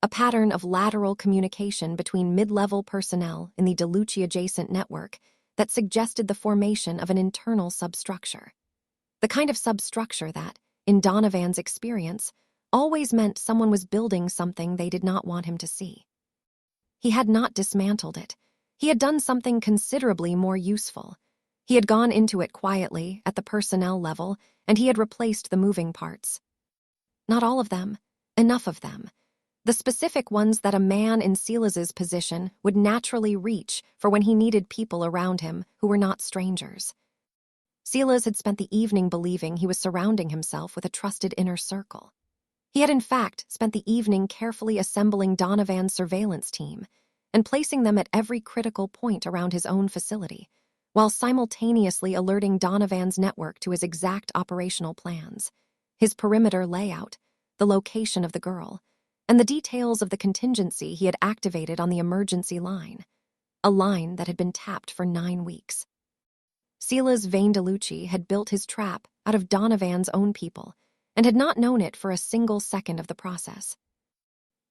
a pattern of lateral communication between mid-level personnel in the DeLucci-adjacent network that suggested the formation of an internal substructure. The kind of substructure that, in Donovan's experience, always meant someone was building something they did not want him to see. He had not dismantled it. He had done something considerably more useful. He had gone into it quietly, at the personnel level, and he had replaced the moving parts. Not all of them, enough of them. The specific ones that a man in Silas's position would naturally reach for when he needed people around him who were not strangers. Silas had spent the evening believing he was surrounding himself with a trusted inner circle. He had in fact spent the evening carefully assembling Donovan's surveillance team and placing them at every critical point around his own facility, while simultaneously alerting Donovan's network to his exact operational plans, his perimeter layout, the location of the girl, and the details of the contingency he had activated on the emergency line, a line that had been tapped for 9 weeks. Silas Vane DeLucci had built his trap out of Donovan's own people and had not known it for a single second of the process.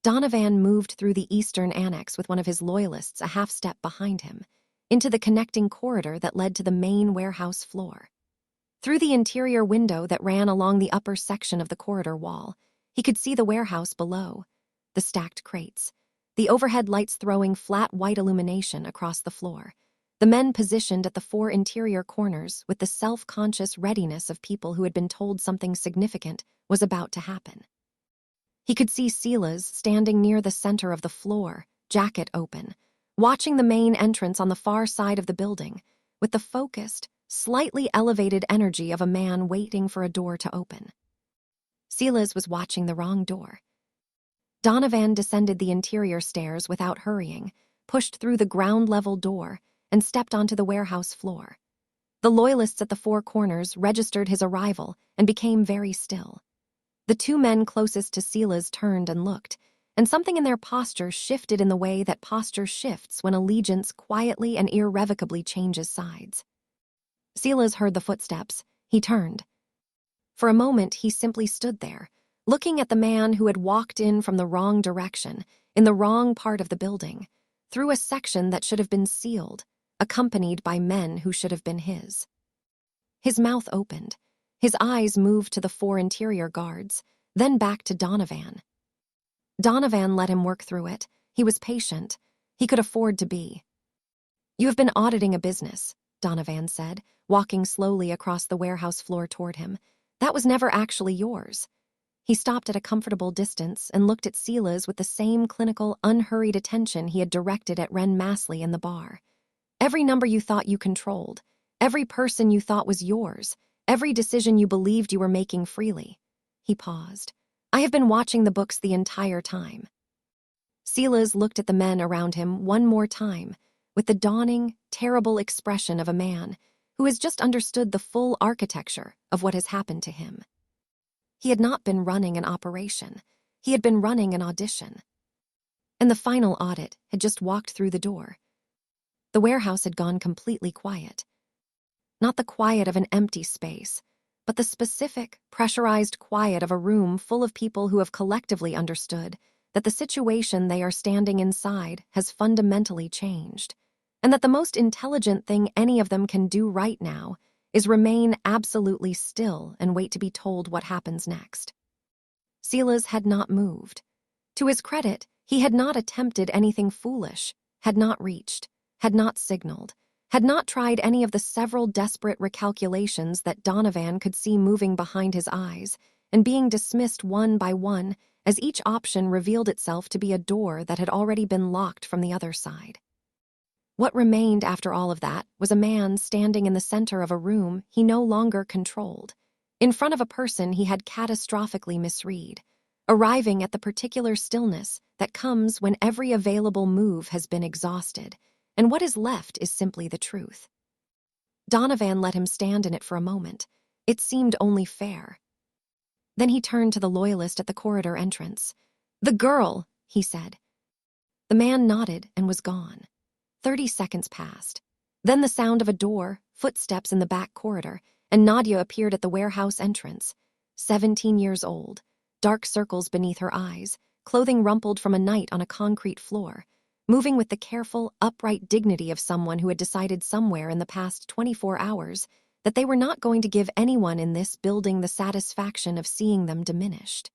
Donovan moved through the eastern annex with one of his loyalists a half-step behind him, into the connecting corridor that led to the main warehouse floor. Through the interior window that ran along the upper section of the corridor wall, he could see the warehouse below, the stacked crates, the overhead lights throwing flat white illumination across the floor, the men positioned at the 4 interior corners with the self-conscious readiness of people who had been told something significant was about to happen. He could see Silas standing near the center of the floor, jacket open, watching the main entrance on the far side of the building, with the focused, slightly elevated energy of a man waiting for a door to open. Silas was watching the wrong door. Donovan descended the interior stairs without hurrying, pushed through the ground-level door, and stepped onto the warehouse floor. The loyalists at the 4 corners registered his arrival and became very still. The 2 men closest to Silas turned and looked, and something in their posture shifted in the way that posture shifts when allegiance quietly and irrevocably changes sides. Silas heard the footsteps. He turned. For a moment, he simply stood there, looking at the man who had walked in from the wrong direction, in the wrong part of the building, through a section that should have been sealed, accompanied by men who should have been his. His mouth opened. His eyes moved to the 4 interior guards, then back to Donovan. Donovan let him work through it. He was patient. He could afford to be. "You have been auditing a business," Donovan said, walking slowly across the warehouse floor toward him. "That was never actually yours." He stopped at a comfortable distance and looked at Silas with the same clinical, unhurried attention he had directed at Ren Massley in the bar. "Every number you thought you controlled, every person you thought was yours, every decision you believed you were making freely." He paused. "I have been watching the books the entire time." Silas looked at the men around him one more time, with the dawning, terrible expression of a man who has just understood the full architecture of what has happened to him. He had not been running an operation. He had been running an audition. And the final audit had just walked through the door. The warehouse had gone completely quiet. Not the quiet of an empty space, but the specific, pressurized quiet of a room full of people who have collectively understood that the situation they are standing inside has fundamentally changed, and that the most intelligent thing any of them can do right now is remain absolutely still and wait to be told what happens next. Silas had not moved. To his credit, he had not attempted anything foolish, had not reached, had not signaled, had not tried any of the several desperate recalculations that Donovan could see moving behind his eyes and being dismissed one by one as each option revealed itself to be a door that had already been locked from the other side. What remained after all of that was a man standing in the center of a room he no longer controlled, in front of a person he had catastrophically misread, arriving at the particular stillness that comes when every available move has been exhausted, and what is left is simply the truth. Donovan let him stand in it for a moment. It seemed only fair. Then he turned to the loyalist at the corridor entrance. "The girl," he said. The man nodded and was gone. 30 seconds passed. Then the sound of a door, footsteps in the back corridor, and Nadia appeared at the warehouse entrance. 17 years old, dark circles beneath her eyes, clothing rumpled from a night on a concrete floor, moving with the careful, upright dignity of someone who had decided somewhere in the past 24 hours that they were not going to give anyone in this building the satisfaction of seeing them diminished.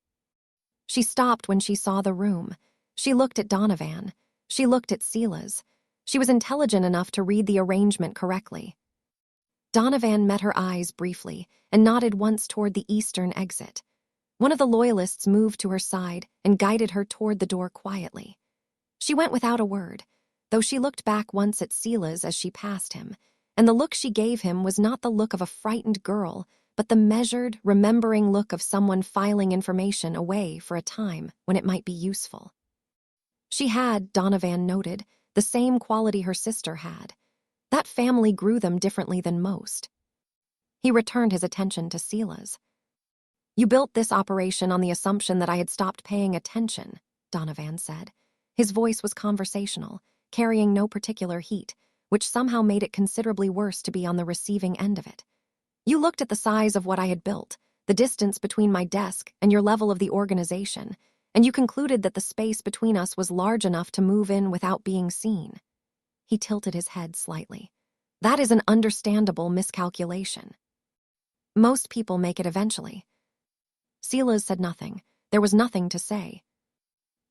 She stopped when she saw the room. She looked at Donovan. She looked at Sila's. She was intelligent enough to read the arrangement correctly. Donovan met her eyes briefly and nodded once toward the eastern exit. One of the loyalists moved to her side and guided her toward the door quietly. She went without a word, though she looked back once at Sila's as she passed him, and the look she gave him was not the look of a frightened girl, but the measured, remembering look of someone filing information away for a time when it might be useful. She had, Donovan noted, the same quality her sister had. That family grew them differently than most. He returned his attention to Sila's. "You built this operation on the assumption that I had stopped paying attention," Donovan said. His voice was conversational, carrying no particular heat, which somehow made it considerably worse to be on the receiving end of it. "You looked at the size of what I had built, the distance between my desk and your level of the organization, and you concluded that the space between us was large enough to move in without being seen." He tilted his head slightly. "That is an understandable miscalculation. Most people make it eventually." Silas said nothing. There was nothing to say.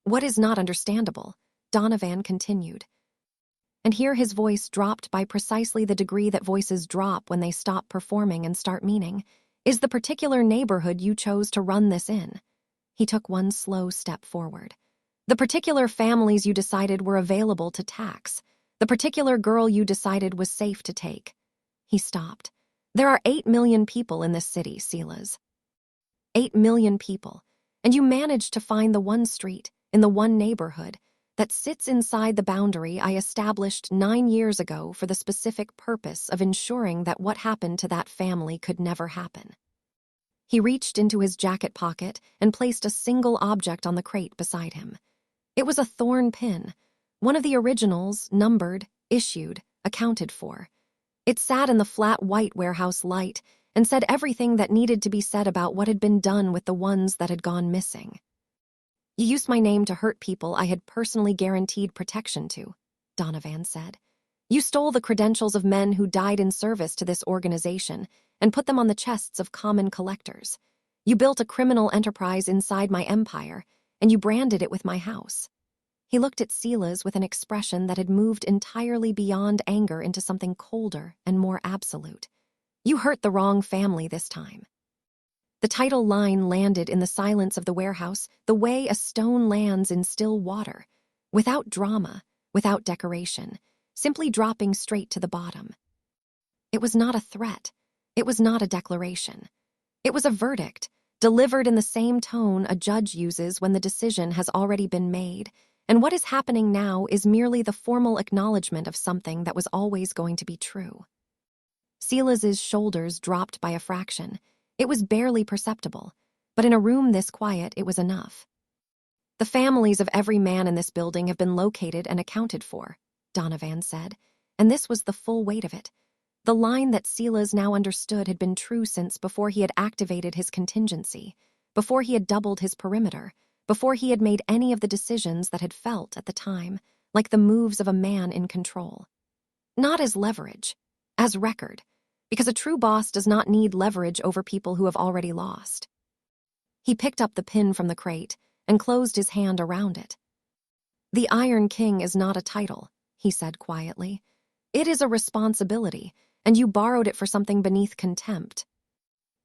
"What is not understandable?" Donovan continued. And here his voice dropped by precisely the degree that voices drop when they stop performing and start meaning, "is the particular neighborhood you chose to run this in." He took one slow step forward. "The particular families you decided were available to tax. The particular girl you decided was safe to take." He stopped. "There are 8 million people in this city, Silas. 8 million people. And you managed to find the one street, in the one neighborhood, that sits inside the boundary I established 9 years ago for the specific purpose of ensuring that what happened to that family could never happen." He reached into his jacket pocket and placed a single object on the crate beside him. It was a thorn pin, one of the originals, numbered, issued, accounted for. It sat in the flat white warehouse light and said everything that needed to be said about what had been done with the ones that had gone missing. "You used my name to hurt people I had personally guaranteed protection to," Donovan said. "You stole the credentials of men who died in service to this organization and put them on the chests of common collectors. You built a criminal enterprise inside my empire, and you branded it with my house." He looked at Silas with an expression that had moved entirely beyond anger into something colder and more absolute. "You hurt the wrong family this time." The title line landed in the silence of the warehouse the way a stone lands in still water, without drama, without decoration, simply dropping straight to the bottom. It was not a threat. It was not a declaration. It was a verdict, delivered in the same tone a judge uses when the decision has already been made, and what is happening now is merely the formal acknowledgement of something that was always going to be true. Silas's shoulders dropped by a fraction. It was barely perceptible, but in a room this quiet, it was enough. "The families of every man in this building have been located and accounted for," Donovan said, and this was the full weight of it. The line that Silas now understood had been true since before he had activated his contingency, before he had doubled his perimeter, before he had made any of the decisions that had felt, at the time, like the moves of a man in control. Not as leverage, as record, because a true boss does not need leverage over people who have already lost. He picked up the pin from the crate and closed his hand around it. "The Iron King is not a title," he said quietly. "It is a responsibility, and you borrowed it for something beneath contempt."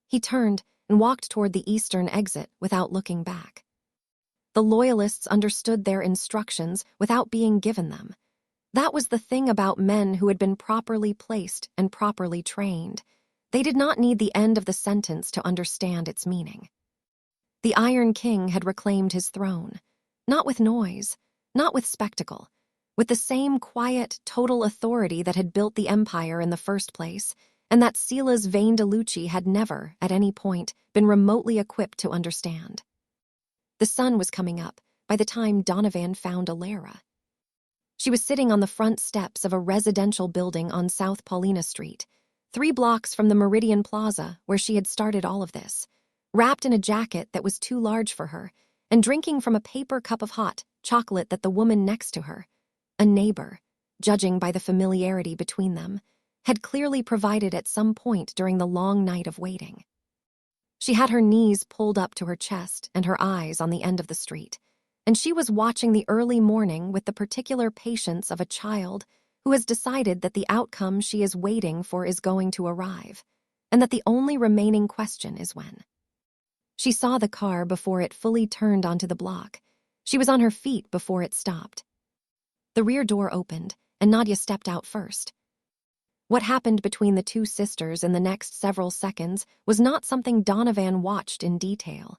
He turned and walked toward the eastern exit without looking back. The loyalists understood their instructions without being given them. That was the thing about men who had been properly placed and properly trained. They did not need the end of the sentence to understand its meaning. The Iron King had reclaimed his throne, not with noise, not with spectacle, with the same quiet, total authority that had built the empire in the first place, and that Silas Vane DeLucci had never, at any point, been remotely equipped to understand. The sun was coming up by the time Donovan found Alara. She was sitting on the front steps of a residential building on South Paulina Street, 3 blocks from the Meridian Plaza where she had started all of this, wrapped in a jacket that was too large for her, and drinking from a paper cup of hot chocolate that the woman next to her, a neighbor, judging by the familiarity between them, had clearly provided at some point during the long night of waiting. She had her knees pulled up to her chest and her eyes on the end of the street, and she was watching the early morning with the particular patience of a child who has decided that the outcome she is waiting for is going to arrive, and that the only remaining question is when. She saw the car before it fully turned onto the block. She was on her feet before it stopped. The rear door opened, and Nadia stepped out first. What happened between the 2 sisters in the next several seconds was not something Donovan watched in detail.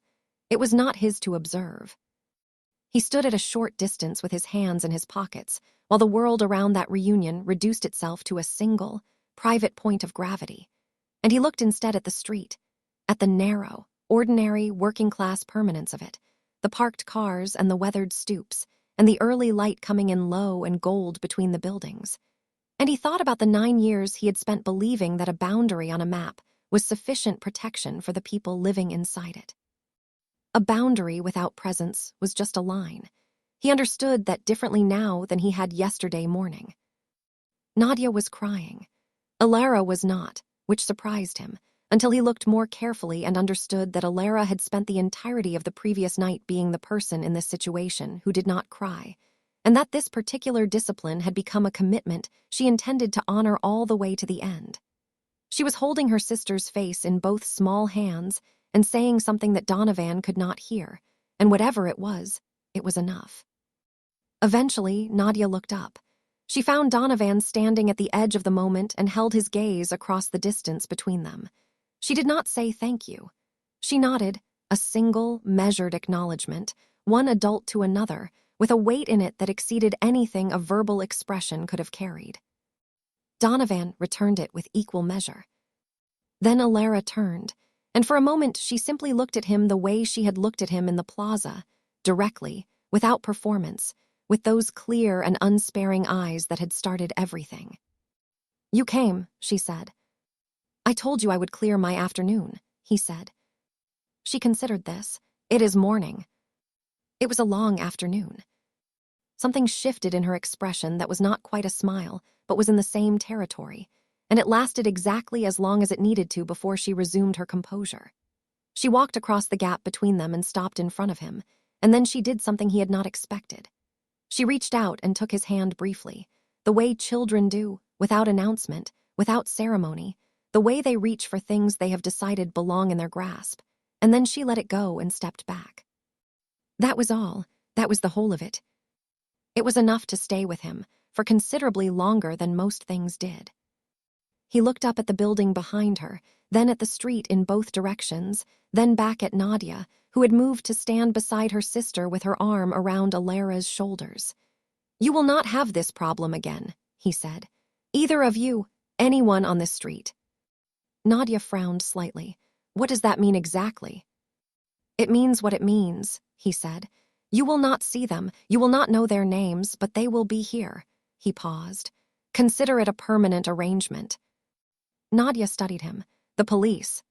It was not his to observe. He stood at a short distance with his hands in his pockets, while the world around that reunion reduced itself to a single, private point of gravity. And he looked instead at the street, at the narrow, ordinary, working-class permanence of it, the parked cars and the weathered stoops, and the early light coming in low and gold between the buildings. And he thought about the 9 years he had spent believing that a boundary on a map was sufficient protection for the people living inside it. A boundary without presence was just a line. He understood that differently now than he had yesterday morning. Nadia was crying. Alara was not, which surprised him, until he looked more carefully and understood that Alara had spent the entirety of the previous night being the person in this situation who did not cry, and that this particular discipline had become a commitment she intended to honor all the way to the end. She was holding her sister's face in both small hands and saying something that Donovan could not hear, and whatever it was enough. Eventually, Nadia looked up. She found Donovan standing at the edge of the moment and held his gaze across the distance between them. She did not say thank you. She nodded, a single, measured acknowledgement, one adult to another, with a weight in it that exceeded anything a verbal expression could have carried. Donovan returned it with equal measure. Then Alara turned, and for a moment she simply looked at him the way she had looked at him in the plaza, directly, without performance, with those clear and unsparing eyes that had started everything. "You came," she said. "I told you I would clear my afternoon," he said. She considered this. It is morning. It was a long afternoon. Something shifted in her expression that was not quite a smile, but was in the same territory, and it lasted exactly as long as it needed to before she resumed her composure. She walked across the gap between them and stopped in front of him, and then she did something he had not expected. She reached out and took his hand briefly, the way children do, without announcement, without ceremony, the way they reach for things they have decided belong in their grasp, and then she let it go and stepped back. That was all. That was the whole of it. It was enough to stay with him, for considerably longer than most things did. He looked up at the building behind her, then at the street in both directions, then back at Nadia, who had moved to stand beside her sister with her arm around Alara's shoulders. "You will not have this problem again," he said. "Either of you, anyone on this street." Nadia frowned slightly. "What does that mean exactly?" "It means what it means," he said. "You will not see them, you will not know their names, but they will be here." He paused. "Consider it a permanent arrangement." Nadia studied him. "The police."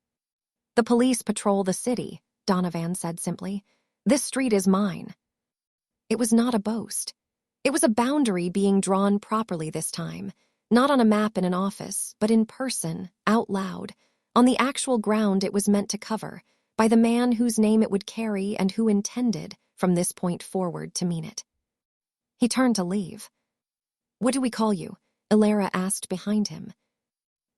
"The police patrol the city," Donovan said simply. "This street is mine." It was not a boast. It was a boundary being drawn properly this time, not on a map in an office, but in person, out loud, on the actual ground it was meant to cover, by the man whose name it would carry and who intended, from this point forward, to mean it. He turned to leave. "What do we call you?" Alara asked behind him.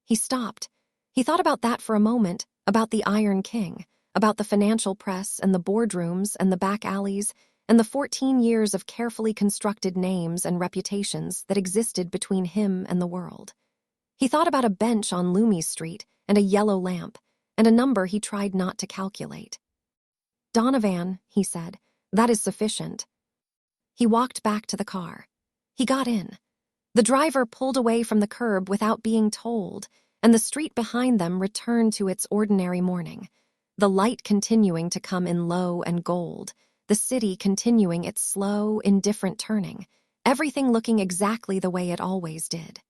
He stopped. He thought about that for a moment, about the Iron King, about the financial press and the boardrooms and the back alleys, and the 14 years of carefully constructed names and reputations that existed between him and the world. He thought about a bench on Loomis Street and a yellow lamp, and a number he tried not to calculate. "Donovan," he said, "that is sufficient." He walked back to the car. He got in. The driver pulled away from the curb without being told, and the street behind them returned to its ordinary morning, the light continuing to come in low and gold, the city continuing its slow, indifferent turning, everything looking exactly the way it always did.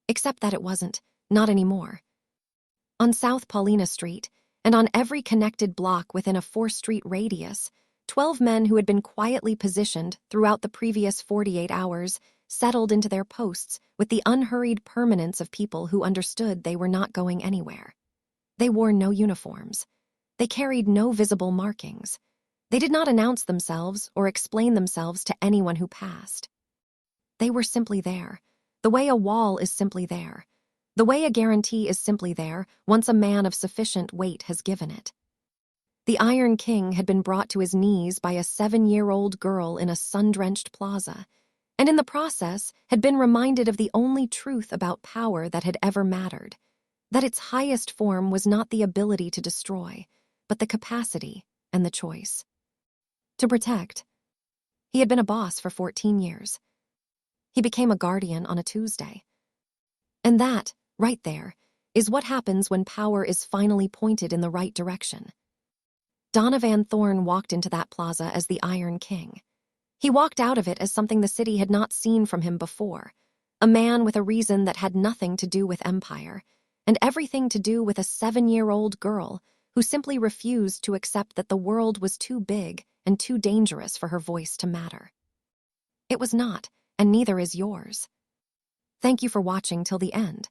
Except that it wasn't, not anymore. On South Paulina Street, and on every connected block within a 4-street radius, 12 men who had been quietly positioned throughout the previous 48 hours settled into their posts with the unhurried permanence of people who understood they were not going anywhere. They wore no uniforms. They carried no visible markings. They did not announce themselves or explain themselves to anyone who passed. They were simply there, the way a wall is simply there, the way a guarantee is simply there once a man of sufficient weight has given it. The Iron King had been brought to his knees by a 7-year-old girl in a sun-drenched plaza, and in the process had been reminded of the only truth about power that had ever mattered, that its highest form was not the ability to destroy, but the capacity and the choice. To protect. He had been a boss for 14 years. He became a guardian on a Tuesday. And that, right there, is what happens when power is finally pointed in the right direction. Donovan Thorne walked into that plaza as the Iron King. He walked out of it as something the city had not seen from him before, a man with a reason that had nothing to do with empire, and everything to do with a 7-year-old girl who simply refused to accept that the world was too big and too dangerous for her voice to matter. It was not, and neither is yours. Thank you for watching till the end.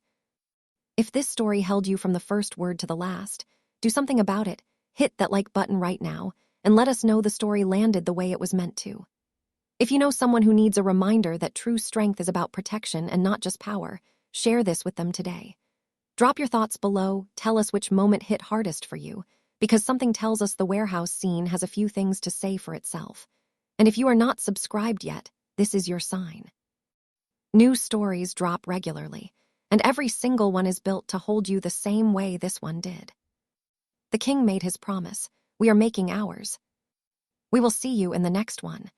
If this story held you from the first word to the last, do something about it. Hit that like button right now, and let us know the story landed the way it was meant to. If you know someone who needs a reminder that true strength is about protection and not just power, share this with them today. Drop your thoughts below, tell us which moment hit hardest for you, because something tells us the warehouse scene has a few things to say for itself. And if you are not subscribed yet, this is your sign. New stories drop regularly, and every single one is built to hold you the same way this one did. The king made his promise. We are making ours. We will see you in the next one.